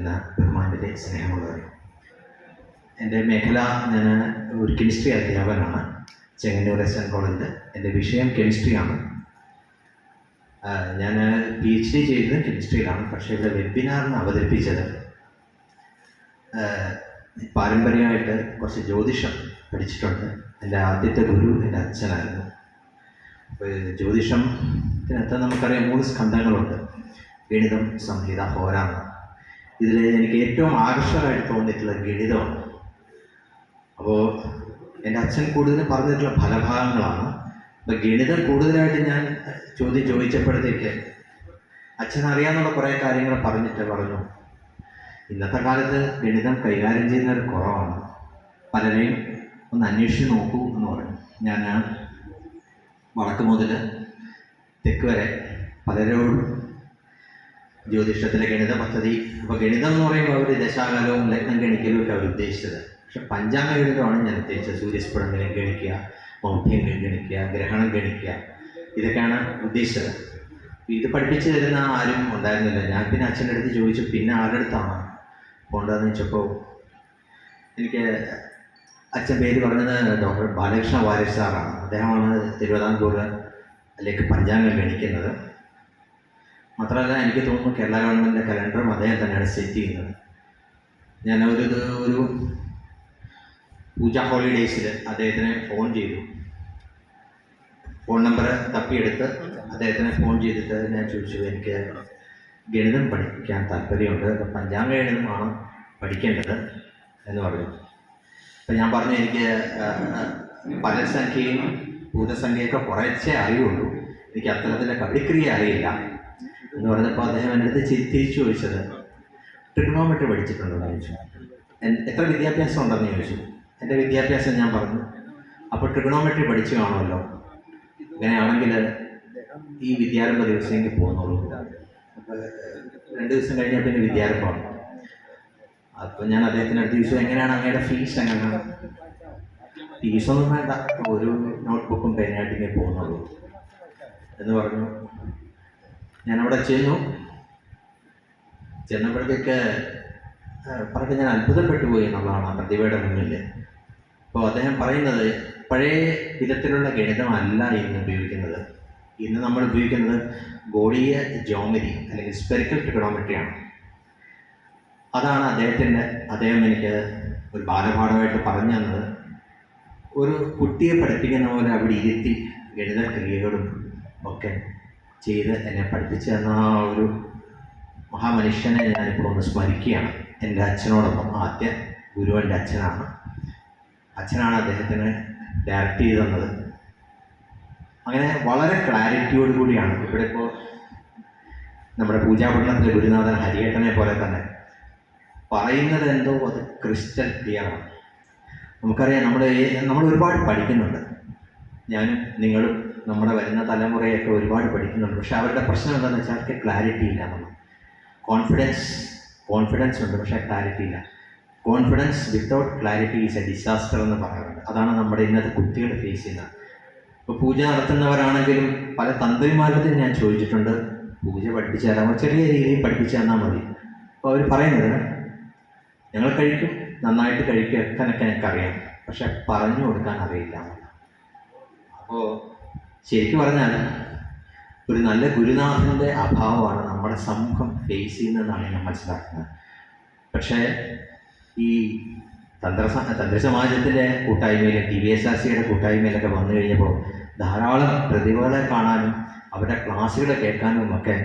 എന്ന ബഹുമാനത്തിൻ്റെ സ്നേഹമുള്ളവർ, എൻ്റെ മേഖല ഞാൻ ഒരു കെമിസ്ട്രി അധ്യാപകനാണ്. ചെങ്ങന്നൂർ SN കോളേജിൽ എൻ്റെ വിഷയം കെമിസ്ട്രിയാണ്. ഞാൻ PhD ചെയ്തത് കെമിസ്ട്രിയിലാണ്. പക്ഷേ ഇവിടെ വെബിനാറിന് അവതരിപ്പിച്ചത് പാരമ്പര്യമായിട്ട് കുറച്ച് ജ്യോതിഷം പഠിച്ചിട്ടുണ്ട്. എൻ്റെ ആദ്യത്തെ ഗുരു എൻ്റെ അച്ഛനായിരുന്നു. അപ്പോൾ ജ്യോതിഷത്തിനകത്ത് നമുക്കറിയാം 3 സ്കന്ധങ്ങളുണ്ട്: ഗണിതം, സംഹിത, ഹോരാണ്. ഇതിൽ എനിക്ക് ഏറ്റവും ആകർഷകമായിട്ട് തോന്നിയിട്ടുള്ള ഗണിതമാണ്. അപ്പോൾ എൻ്റെ അച്ഛൻ കൂടുതലും പറഞ്ഞിട്ടുള്ള ഫലഭാഗങ്ങളാണ്. അപ്പോൾ ഗണിതം കൂടുതലായിട്ട് ഞാൻ ചോദിച്ചപ്പോഴത്തേക്ക് അച്ഛൻ അറിയാവുന്ന കുറേ കാര്യങ്ങൾ പറഞ്ഞു, ഇന്നത്തെ കാലത്ത് ഗണിതം കൈകാര്യം ചെയ്യുന്നവർ കുറവാണ്, പലരെയും ഒന്ന് അന്വേഷിച്ച് നോക്കൂ എന്ന് പറഞ്ഞു. ഞാൻ വടക്ക് മുതൽ തെക്ക് വരെ പലരോടും ജ്യോതിഷത്തിലെ ഗണിത പദ്ധതി, അപ്പോൾ ഗണിതം എന്ന് പറയുമ്പോൾ അവർ ദശാകാലവും ലഗ്നം ഗണിക്കലും ഒക്കെ അവർ ഉദ്ദേശിച്ചത്. പക്ഷെ പഞ്ചാംഗ ഗണിതമാണ് ഞാൻ ഉദ്ദേശിച്ചത്. സൂര്യസ്ഫുടനം ഗണിക്കുക, മൗഢ്യം ഗണിക്കുക, ഗ്രഹണം ഗണിക്കുക, ഇതൊക്കെയാണ് ഉദ്ദേശിച്ചത്. ഇത് പഠിപ്പിച്ചു തരുന്ന ആരും ഉണ്ടായിരുന്നില്ല. ഞാൻ പിന്നെ അച്ഛൻ്റെ അടുത്ത് ചോദിച്ചു, പിന്നെ ആരുടെ അടുത്താണ് പോകേണ്ടതെന്ന് വെച്ചപ്പോൾ എനിക്ക് അച്ഛൻ പേര് പറഞ്ഞത് ഡോക്ടർ ബാലകൃഷ്ണ വാര്യർ സാറാണ്. അദ്ദേഹമാണ് തിരുവിതാംകൂറിലേക്ക് പഞ്ചാംഗം ഗണിക്കുന്നത്. മാത്രമല്ല, എനിക്ക് തോന്നുന്നു കേരള ഗവൺമെൻറ്റിൻ്റെ കലണ്ടറും അദ്ദേഹം തന്നെയാണ് സെറ്റ് ചെയ്യുന്നത്. ഞാൻ ഒരു പൂജ ഹോളിഡേയ്സിൽ അദ്ദേഹത്തിന് ഫോൺ ചെയ്തു. ഫോൺ നമ്പർ തപ്പിയെടുത്ത് അദ്ദേഹത്തിന് ഫോൺ ചെയ്തിട്ട് ഞാൻ ചോദിച്ചു, എനിക്ക് ഗണിതം പഠിക്കാൻ താല്പര്യമുണ്ട്, പഞ്ചാംഗ ഗണിതമാണ് പഠിക്കേണ്ടത് എന്ന് പറഞ്ഞു. അപ്പം ഞാൻ പറഞ്ഞു, എനിക്ക് പരസംഖ്യയും ഭൂതസംഖ്യയൊക്കെ കുറച്ചേ അറിയുള്ളൂ, എനിക്ക് അത്തരത്തിലെ കവിക്രിയ അറിയില്ല എന്ന് പറഞ്ഞപ്പോൾ അദ്ദേഹം എൻ്റെ അടുത്ത് തിരിച്ചു ചോദിച്ചത്, ട്രിഗണോമെട്രി പഠിച്ചിട്ടുണ്ടോ എന്ന് ചോദിച്ചു. എത്ര വിദ്യാഭ്യാസം ഉണ്ടെന്ന് ചോദിച്ചു. എൻ്റെ വിദ്യാഭ്യാസം ഞാൻ പറഞ്ഞു. അപ്പോൾ ട്രിഗണോമെട്രി പഠിച്ചു കാണുമല്ലോ, അങ്ങനെയാണെങ്കിൽ ഈ വിദ്യാരംഭ ദിവസമെങ്കിൽ പോകുന്നുള്ളൂ. അപ്പോൾ 2 ദിവസം കഴിഞ്ഞാൽ പിന്നെ വിദ്യാരംഭമാണ്. അപ്പോൾ ഞാൻ അദ്ദേഹത്തിൻ്റെ അടുത്ത് ചോദിച്ചു, എങ്ങനെയാണ് അങ്ങയുടെ ഫീസ്? എങ്ങനെയാണ്? ഫീസൊന്നും വേണ്ട, ഒരു നോട്ട്ബുക്കും പേനായിട്ട് ഇങ്ങനെ പോകുന്നുള്ളൂ എന്ന് പറഞ്ഞു. ഞാനവിടെ ചെന്നപ്പോഴത്തേക്ക് പറഞ്ഞ് ഞാൻ അത്ഭുതപ്പെട്ടു പോയി എന്നുള്ളതാണ് ആ പ്രതിഭയുടെ മുന്നിൽ. അപ്പോൾ അദ്ദേഹം പറയുന്നത്, പഴയ വിധത്തിലുള്ള ഗണിതമല്ല ഇന്ന് ഉപയോഗിക്കുന്നത്. ഇന്ന് നമ്മൾ ഉപയോഗിക്കുന്നത് ഗോളീയ ജോമെട്രി അല്ലെങ്കിൽ സ്പെറിക്കൽ ട്രിഗണോമെട്രിയാണ്. അതാണ് അദ്ദേഹം എനിക്ക് ഒരു ബാലപാഠമായിട്ട് പറഞ്ഞു തന്നത്. ഒരു കുട്ടിയെ പഠിപ്പിക്കുന്ന പോലെ അവിടെ ഇരുത്തി ഗണിത ക്രിയകളും ഒക്കെ ചെയ്ത് എന്നെ പഠിപ്പിച്ചു തന്ന ആ ഒരു മഹാമനുഷ്യനെ ഞാനിപ്പോൾ ഒന്ന് സ്മരിക്കുകയാണ്. എൻ്റെ അച്ഛനോടൊപ്പം ആദ്യ ഗുരു എൻ്റെ അച്ഛനാണ് അദ്ദേഹത്തിന് ഡയറക്റ്റ് ചെയ്ത് തന്നത്. അങ്ങനെ വളരെ ക്ലാരിറ്റിയോട് കൂടിയാണ് ഇവിടെ ഇപ്പോൾ നമ്മുടെ പൂജാപഠനത്തിലെ ഗുരുനാഥൻ ഹരിയേട്ടനെ പോലെ തന്നെ പറയുന്നത് എന്തോ അത് ക്രിസ്റ്റൽ ക്ലിയറാണ്. നമുക്കറിയാം, നമ്മൾ ഒരുപാട് പഠിക്കുന്നുണ്ട്. ഞാനും നിങ്ങളും നമ്മുടെ വരുന്ന തലമുറയൊക്കെ ഒരുപാട് പഠിക്കുന്നുണ്ട്. പക്ഷെ അവരുടെ പ്രശ്നം എന്താണെന്ന് വെച്ചാൽ അവർക്ക് ക്ലാരിറ്റി ഇല്ല. നമ്മൾ കോൺഫിഡൻസ് ഉണ്ട്, പക്ഷേ ക്ലാരിറ്റി ഇല്ല. Confidence without clarity is A disaster എന്ന് പറയാറുണ്ട്. അതാണ് നമ്മുടെ ഇന്നത്തെ കുട്ടികൾ ഫേസ് ചെയ്യുന്നത്. ഇപ്പോൾ പൂജ നടത്തുന്നവരാണെങ്കിലും പല തന്ത്രിമാരുടെ ഞാൻ ചോദിച്ചിട്ടുണ്ട്, പൂജ പഠിപ്പിച്ചു തരാമോ, ചെറിയ രീതിയിൽ പഠിപ്പിച്ചു തന്നാൽ മതി. അപ്പോൾ അവർ പറയുന്നത്, ഞങ്ങൾ കഴിക്കും, നന്നായിട്ട് കഴിക്കുകയൊക്കെ എനിക്കറിയാം, പക്ഷെ പറഞ്ഞു കൊടുക്കാൻ അറിയില്ല. അപ്പോൾ ശരിക്കും പറഞ്ഞാൽ ഒരു നല്ല ഗുരുനാഥൻ്റെ അഭാവമാണ് നമ്മുടെ സമൂഹം ഫേസ് ചെയ്യുന്നതെന്നാണ് ഞാൻ മനസ്സിലാക്കുന്നത്. പക്ഷേ ഈ തന്ത്രസമാജത്തിൻ്റെ കൂട്ടായ്മയിലും TVSRCയുടെ കൂട്ടായ്മയിലൊക്കെ വന്നു കഴിഞ്ഞപ്പോൾ ധാരാളം പ്രതിഭകളെ കാണാനും അവരുടെ ക്ലാസ്സുകൾ കേൾക്കാനും ഒക്കെ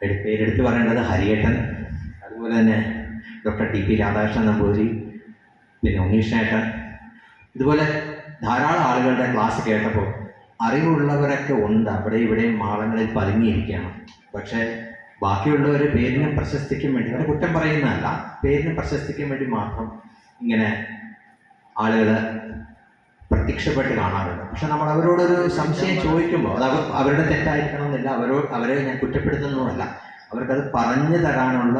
പേരെടുത്ത് പറയേണ്ടത് ഹരിയേട്ടൻ, അതുപോലെ തന്നെ ഡോക്ടർ TP രാധാകൃഷ്ണൻ നമ്പൂതിരി, പിന്നെ ഉണ്ണീഷേട്ടൻ, ഇതുപോലെ ധാരാളം ആളുകളുടെ ക്ലാസ് കേട്ടപ്പോൾ അറിവുള്ളവരൊക്കെ ഉണ്ട് അവിടെ ഇവിടെയും മാളങ്ങളിൽ പതുങ്ങിയിരിക്കുകയാണ്. പക്ഷേ ബാക്കിയുള്ളവർ പേരിനും പ്രശസ്തിക്കും വേണ്ടി, അവരെ കുറ്റം പറയുന്നതല്ല, പേരിനും പ്രശസ്തിക്കും വേണ്ടി മാത്രം ഇങ്ങനെ ആളുകൾ പ്രത്യക്ഷപ്പെട്ട് കാണാറുണ്ട്. പക്ഷെ നമ്മൾ അവരോടൊരു സംശയം ചോദിക്കുമ്പോൾ അത് അവരുടെ തെറ്റായിരിക്കണം എന്നില്ല, അവരെ ഞാൻ കുറ്റപ്പെടുത്തുന്നതുമല്ല, അവർക്കത് പറഞ്ഞു തരാനുള്ള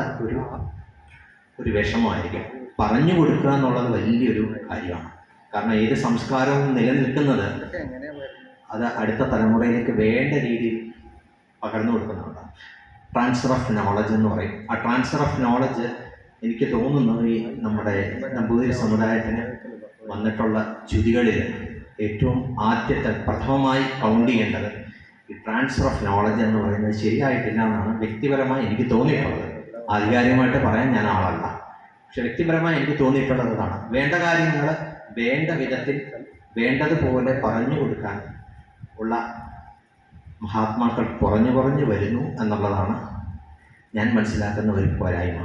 ഒരു വിഷമമായിരിക്കും. പറഞ്ഞു കൊടുക്കുക എന്നുള്ളത് വലിയൊരു കാര്യമാണ്. കാരണം ഏത് സംസ്കാരവും നിലനിൽക്കുന്നത് അത് അടുത്ത തലമുറയിലേക്ക് വേണ്ട രീതിയിൽ പകർന്നു കൊടുക്കുന്നുണ്ട്. ട്രാൻസ്ഫർ ഓഫ് നോളജ് എന്ന് പറയും. ആ ട്രാൻസ്ഫർ ഓഫ് നോളജ് എനിക്ക് തോന്നുന്നത് ഈ നമ്മുടെ നമ്പൂതിരി സമുദായത്തിന് വന്നിട്ടുള്ള ച്യുതികളിൽ ഏറ്റവും ആദ്യത്തെ പ്രഥമമായി കൗണ്ട് ചെയ്യേണ്ടത് ഈ ട്രാൻസ്ഫർ ഓഫ് നോളജ് എന്ന് പറയുന്നത് ശരിയായിട്ടില്ല എന്നാണ് വ്യക്തിപരമായി എനിക്ക് തോന്നിയിട്ടുള്ളത്. ആധികാരികമായിട്ട് പറയാൻ ഞാൻ ആളല്ല, പക്ഷെ വ്യക്തിപരമായി എനിക്ക് തോന്നിയിട്ടുള്ളതാണ്. വേണ്ട കാര്യങ്ങൾ വേണ്ട വിധത്തിൽ വേണ്ടതുപോലെ പറഞ്ഞു കൊടുക്കാൻ ഉള്ള മഹാത്മാക്കൾ കുറഞ്ഞു വരുന്നു എന്നുള്ളതാണ് ഞാൻ മനസ്സിലാക്കുന്ന ഒരു പോരായ്മ.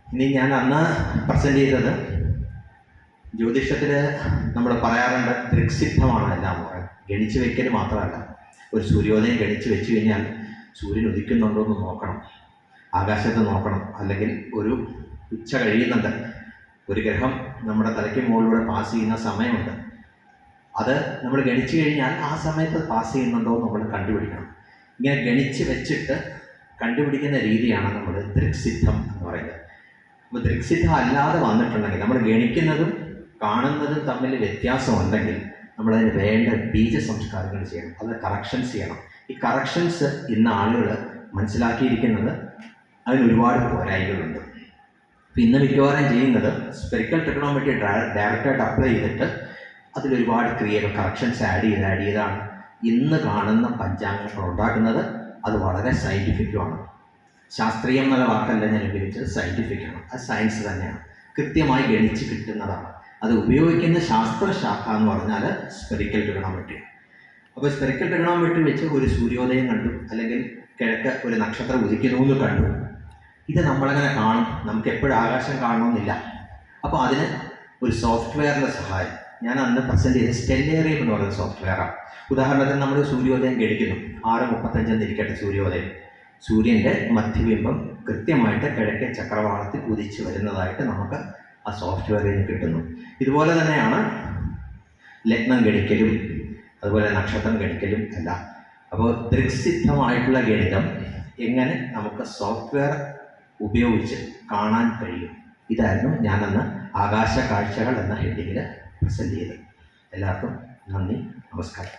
ഇനി ഞാൻ അന്ന് പ്രസൻറ്റ് ചെയ്തത് ജ്യോതിഷത്തിൽ നമ്മൾ പറയാറുണ്ട് ദൃക്സിദ്ധമാണ് എല്ലാം പറയുന്നത്. ഗണിച്ച് വെക്കൽ മാത്രമല്ല, ഒരു സൂര്യോദയം ഗണിച്ച് വെച്ച് കഴിഞ്ഞാൽ സൂര്യൻ ഉദിക്കുന്നുണ്ടോ എന്ന് നോക്കണം, ആകാശത്ത് നോക്കണം, അല്ലെങ്കിൽ ഒരു ഉച്ച കഴിയുന്നുണ്ട്, ഒരു ഗ്രഹം നമ്മുടെ തലയ്ക്ക് മുകളിലൂടെ പാസ് ചെയ്യുന്ന സമയമുണ്ട്, അത് നമ്മൾ ഗണിച്ചു കഴിഞ്ഞാൽ ആ സമയത്ത് പാസ് ചെയ്യുന്നുണ്ടോ എന്ന് നമ്മൾ കണ്ടുപിടിക്കണം. ഇങ്ങനെ ഗണിച്ച് വെച്ചിട്ട് കണ്ടുപിടിക്കുന്ന രീതിയാണ് നമ്മൾ ദൃക്സിദ്ധം എന്ന് പറയുന്നത്. അപ്പോൾ ദൃക്സിദ്ധം അല്ലാതെ വന്നിട്ടുണ്ടെങ്കിൽ, നമ്മൾ ഗണിക്കുന്നതും കാണുന്നതും തമ്മിൽ വ്യത്യാസമുണ്ടെങ്കിൽ നമ്മളതിന് വേണ്ട ബീജ സംസ്കാരങ്ങൾ ചെയ്യണം, അത് കറക്ഷൻസ് ചെയ്യണം. ഈ കറക്ഷൻസ് ഇന്ന് ആളുകൾ മനസ്സിലാക്കിയിരിക്കുന്നത് അതിന് ഒരുപാട് പോരായ്മകളുണ്ട്. അപ്പം ഇന്ന് മിക്കവാറും ചെയ്യുന്നത് സ്പെറിക്കൽ ട്രിഗണോമെട്രി ഡയറക്റ്റായിട്ട് അപ്ലൈ ചെയ്തിട്ട് അതിലൊരുപാട് ക്രിയകൾ കറക്ഷൻസ് ആഡ് ചെയ്താണ് ഇന്ന് കാണുന്ന പഞ്ചാംഗങ്ങൾ ഉണ്ടാക്കുന്നത്. അത് വളരെ സയൻറ്റിഫിക്കുമാണ്. ശാസ്ത്രീയം എന്നുള്ള വാക്കല്ല ഞാൻ ഉപയോഗിച്ചത്, സയൻറ്റിഫിക്കാണ്. അത് സയൻസ് തന്നെയാണ്, കൃത്യമായി ഗണിച്ച് കിട്ടുന്നതാണ്. അത് ഉപയോഗിക്കുന്ന ശാസ്ത്രശാഖ എന്ന് പറഞ്ഞാൽ സ്പെറിക്കൽ ട്രിഗണോമെട്രി. അപ്പോൾ സ്പെറിക്കൽ ട്രിഗണോമെട്രി വെച്ച് ഒരു സൂര്യോദയം കണ്ടു, അല്ലെങ്കിൽ കിഴക്ക് ഒരു നക്ഷത്രം ഉദിക്കുന്നു എന്ന് കണ്ടു. ഇത് നമ്മളങ്ങനെ കാണും, നമുക്ക് എപ്പോഴും ആകാശം കാണണമെന്നില്ല. അപ്പോൾ അതിന് ഒരു സോഫ്റ്റ്വെയറിൻ്റെ സഹായം ഞാൻ അന്ന് പ്രസൻറ്റ് ചെയ്ത സ്റ്റെല്ലേറിയം എന്ന് പറയുന്ന സോഫ്റ്റ്വെയറാണ്. ഉദാഹരണത്തിന് നമ്മൾ സൂര്യോദയം ഗണിക്കുന്നു, 6:35 ഇരിക്കട്ടെ സൂര്യോദയം. സൂര്യൻ്റെ മധ്യബിംബം കൃത്യമായിട്ട് കിഴക്കേ ചക്രവാളത്തിൽ ഉദിച്ച് വരുന്നതായിട്ട് നമുക്ക് ആ സോഫ്റ്റ്വെയറിൽ നിന്ന് കിട്ടുന്നു. ഇതുപോലെ തന്നെയാണ് ലഗ്നം ഗണിക്കലും അതുപോലെ നക്ഷത്രം ഗണിക്കലും എല്ലാം. അപ്പോൾ ദൃക്സിദ്ധമായിട്ടുള്ള ഗണിതം എങ്ങനെ നമുക്ക് സോഫ്റ്റ്വെയർ ഉപയോഗിച്ച് കാണാൻ കഴിയും, ഇതായിരുന്നു ഞാനന്ന് ആകാശ കാഴ്ചകൾ എന്ന ഹെഡിങ്ങിൽ പ്രസൻറ്റ് ചെയ്തത്. എല്ലാവർക്കും നന്ദി, നമസ്കാരം.